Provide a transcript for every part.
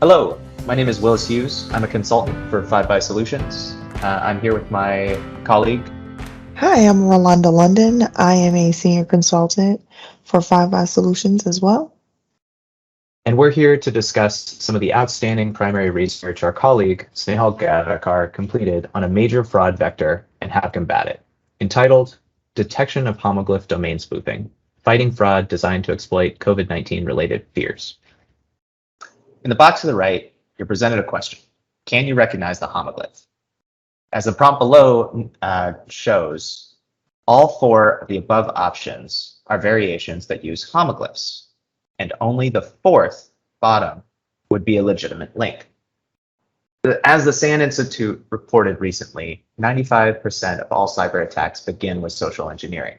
Hello, my name is Willis Hughes. I'm a consultant for FiveBy Solutions. I'm here with my colleague. Hi, I'm Rolanda London. I am a senior consultant for FiveBy Solutions as well. And we're here to discuss some of the outstanding primary research our colleague Snehal Gavakar completed on a major fraud vector and how to combat it, entitled Detection of Homoglyph Domain Spoofing, Fighting Fraud Designed to Exploit COVID-19 Related Fears. In the box to the right, you're presented a question. Can you recognize the homoglyph? As the prompt below shows, all four of the above options are variations that use homoglyphs, and only the fourth, bottom, would be a legitimate link. As the SAN Institute reported recently, 95% of all cyber attacks begin with social engineering.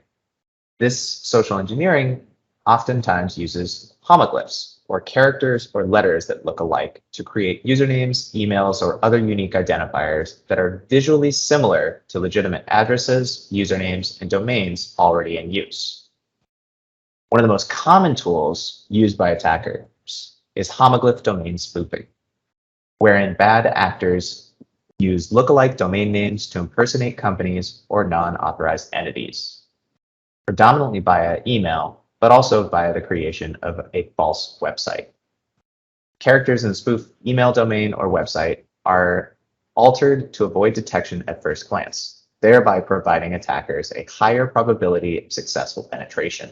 This social engineering oftentimes uses homoglyphs, or characters or letters that look alike, to create usernames, emails, or other unique identifiers that are visually similar to legitimate addresses, usernames, and domains already in use. One of the most common tools used by attackers is homoglyph domain spoofing, wherein bad actors use lookalike domain names to impersonate companies or non-authorized entities, predominantly via email, but also via the creation of a false website. Characters in the spoof email domain or website are altered to avoid detection at first glance, thereby providing attackers a higher probability of successful penetration.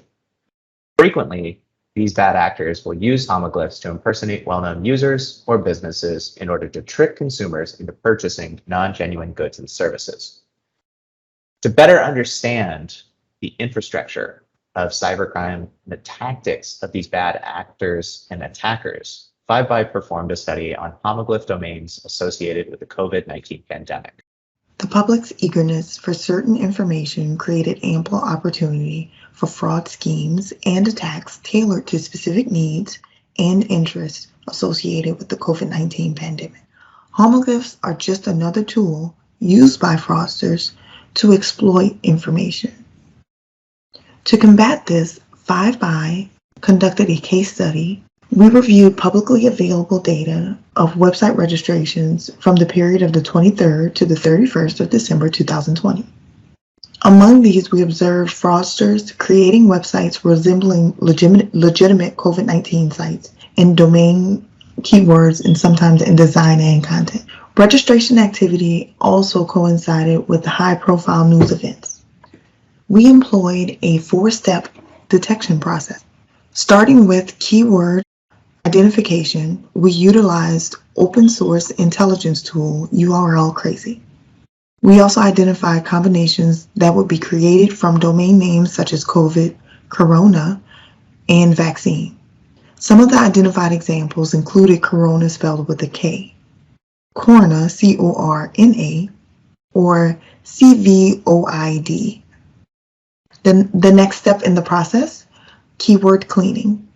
Frequently, these bad actors will use homoglyphs to impersonate well-known users or businesses in order to trick consumers into purchasing non-genuine goods and services. To better understand the infrastructure of cybercrime and the tactics of these bad actors and attackers, FiveBy performed a study on homoglyph domains associated with the COVID-19 pandemic. The public's eagerness for certain information created ample opportunity for fraud schemes and attacks tailored to specific needs and interests associated with the COVID-19 pandemic. Homoglyphs are just another tool used by fraudsters to exploit information. To combat this, FiveBy conducted a case study. We reviewed publicly available data of website registrations from the period of the 23rd to the 31st of December 2020. Among these, we observed fraudsters creating websites resembling legitimate COVID-19 sites in domain keywords and sometimes in design and content. Registration activity also coincided with high-profile news events. We employed a four-step detection process. Starting with keyword identification, we utilized open source intelligence tool URL Crazy. We also identified combinations that would be created from domain names such as COVID, Corona, and vaccine. Some of the identified examples included Corona spelled with a K, Corna, C-O-R-N-A, or CVOID. The next step in the process, keyword cleaning.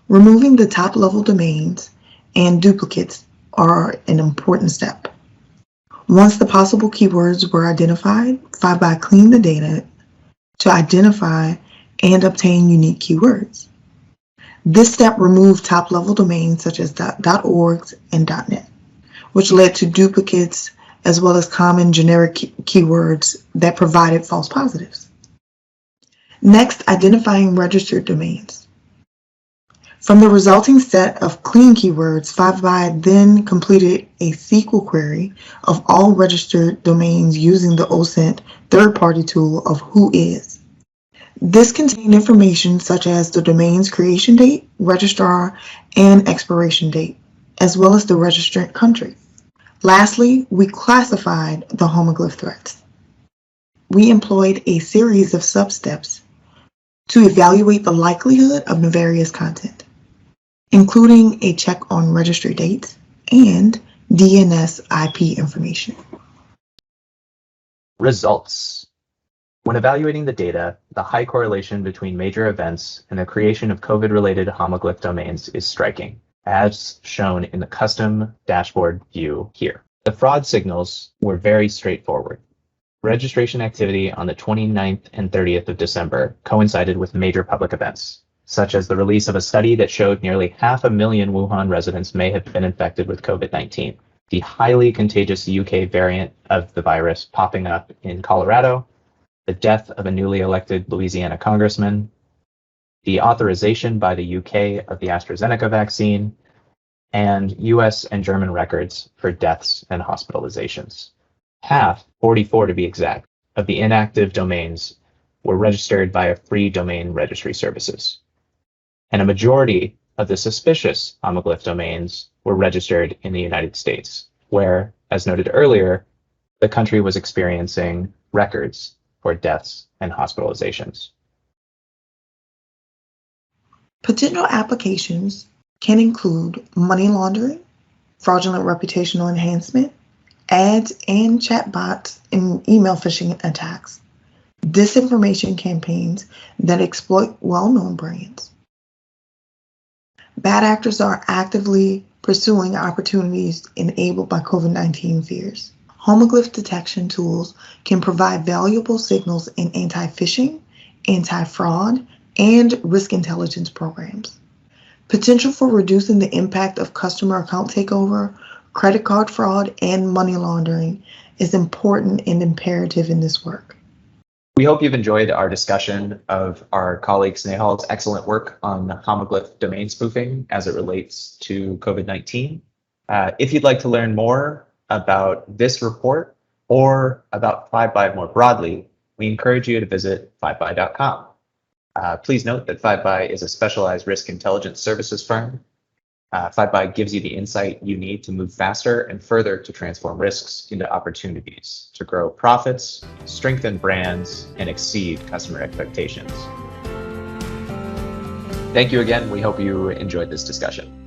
Removing the top-level domains and duplicates are an important step. Once the possible keywords were identified, FiveBy cleaned the data to identify and obtain unique keywords. This step removed top-level domains such as .orgs and .net, which led to duplicates as well as common generic keywords that provided false positives. Next, identifying registered domains. From the resulting set of clean keywords, FiveBy then completed a SQL query of all registered domains using the OSINT third-party tool of Whois. This contained information such as the domain's creation date, registrar, and expiration date, as well as the registrant country. Lastly, we classified the homoglyph threats. We employed a series of sub-steps to evaluate the likelihood of nefarious content, including a check on registry dates and DNS IP information. Results. When evaluating the data, the high correlation between major events and the creation of COVID-related homoglyph domains is striking, as shown in the custom dashboard view here. The fraud signals were very straightforward. Registration activity on the 29th and 30th of December coincided with major public events, such as the release of a study that showed nearly 500,000 Wuhan residents may have been infected with COVID-19, the highly contagious UK variant of the virus popping up in Colorado, the death of a newly elected Louisiana congressman, the authorization by the UK of the AstraZeneca vaccine, and US and German records for deaths and hospitalizations. Half, 44 to be exact, of the inactive domains were registered via free domain registry services. And a majority of the suspicious Homoglyph domains were registered in the United States, where, as noted earlier, the country was experiencing records for deaths and hospitalizations. Potential applications can include money laundering, fraudulent reputational enhancement, ads and chatbots and email phishing attacks, disinformation campaigns that exploit well-known brands. Bad actors are actively pursuing opportunities enabled by COVID-19 fears. Homoglyph detection tools can provide valuable signals in anti-phishing, anti-fraud, and risk intelligence programs. Potential for reducing the impact of customer account takeover, credit card fraud, and money laundering is important and imperative in this work. We hope you've enjoyed our discussion of our colleague Snehal's excellent work on Homoglyph domain spoofing as it relates to COVID-19. If you'd like to learn more about this report or about FiveBy more broadly, we encourage you to visit FiveBy.com. Please note that FiveBy is a specialized risk intelligence services firm. FiveBy gives you the insight you need to move faster and further to transform risks into opportunities to grow profits, strengthen brands, and exceed customer expectations. Thank you again. We hope you enjoyed this discussion.